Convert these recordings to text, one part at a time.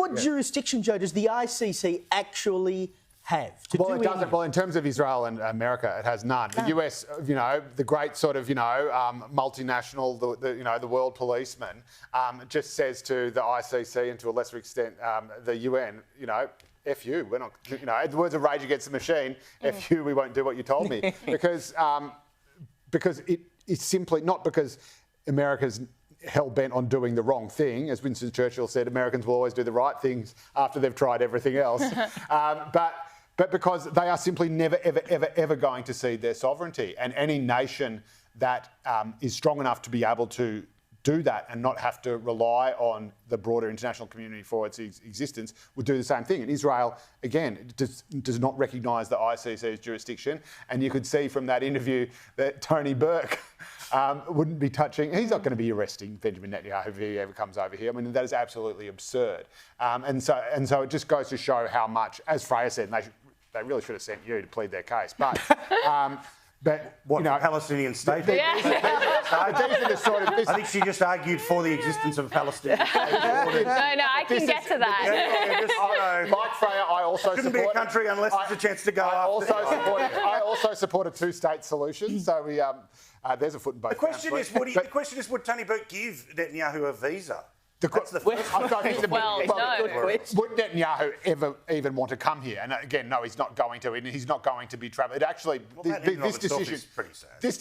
What jurisdiction, Joe, does the ICC actually have to do it doesn't. Well, in terms of Israel and America, it has none. The US, the great sort of, multinational, the world policeman, just says to the ICC and to a lesser extent the UN, F you, we're not, in the words of Rage Against the Machine, F you, we won't do what you told me. Because it's simply not because America's hell-bent on doing the wrong thing. As Winston Churchill said, Americans will always do the right things after they've tried everything else. But because they are simply never, ever, ever, ever going to cede their sovereignty. And any nation that is strong enough to be able to do that and not have to rely on the broader international community for its existence would do the same thing. And Israel, again, does not recognise the ICC's jurisdiction. And you could see from that interview that Tony Burke wouldn't be touching. He's not going to be arresting Benjamin Netanyahu if he ever comes over here. I mean, that is absolutely absurd. And so it just goes to show how much, as Freya said, they really should have sent you to plead their case. But Palestinian state? I think she just argued for the existence of a Palestinian state. No, I can get to that. Like Freya, I also shouldn't be a country unless there's a chance to go after. I also support a two-state solution. So there's a foot in both. The question is, would Tony Burke give Netanyahu a visa? That's the Good question. Would Netanyahu ever even want to come here? And again, no, he's not going to. And he's not going to be travelling. Actually, this decision is pretty sad. This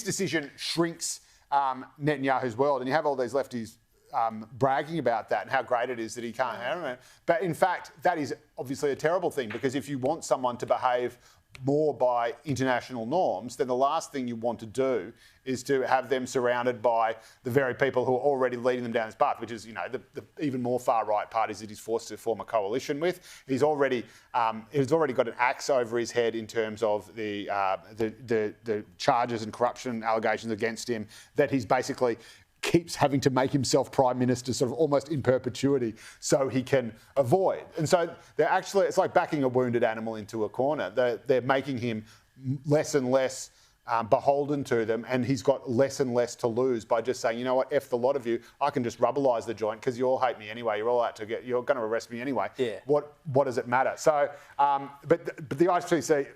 decision shrinks Netanyahu's world, and you have all these lefties bragging about that and how great it is that he can't handle it. But in fact, that is obviously a terrible thing, because if you want someone to behave more by international norms, then the last thing you want to do is to have them surrounded by the very people who are already leading them down this path, which is, the even more far-right parties that he's forced to form a coalition with. He's already got an axe over his head in terms of the charges and corruption allegations against him that he's basically keeps having to make himself Prime Minister sort of almost in perpetuity so he can avoid. And so it's like backing a wounded animal into a corner. They're making him less and less beholden to them, and he's got less and less to lose by just saying, you know what, F the lot of you, I can just rubberise the joint because you all hate me anyway, you're going to arrest me anyway. Yeah. What does it matter? So, but the ICC,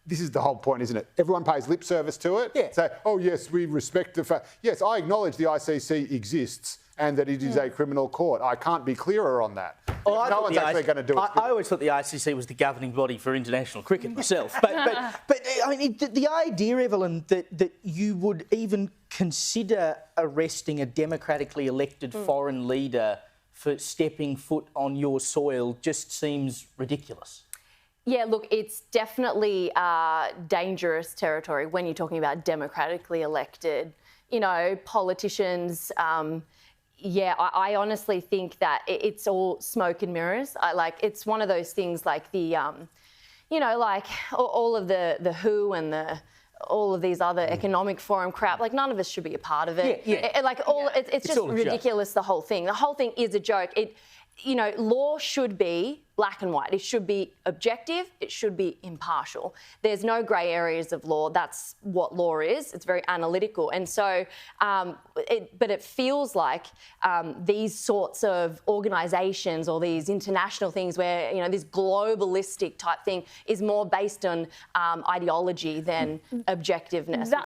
this is the whole point, isn't it? Everyone pays lip service to it. Yeah. Say, oh, yes, we respect the fact. Yes, I acknowledge the ICC exists and that it is a criminal court. I can't be clearer on that. Well, no one's actually going to do it. I always thought the ICC was the governing body for international cricket myself. But I mean, the idea, Evelyn, that you would even consider arresting a democratically elected foreign leader for stepping foot on your soil just seems ridiculous. Yeah, look, it's definitely dangerous territory when you're talking about democratically elected, politicians. I honestly think that it's all smoke and mirrors. It's one of those things like the, all of the WHO and all of these other economic forum crap. None of us should be a part of it. It's just ridiculous. The whole thing. The whole thing is a joke. Law should be black and white. It should be objective. It should be impartial. There's no grey areas of law. That's what law is. It's very analytical. And so, but it feels like these sorts of organisations or these international things where, this globalistic type thing is more based on ideology than objectiveness.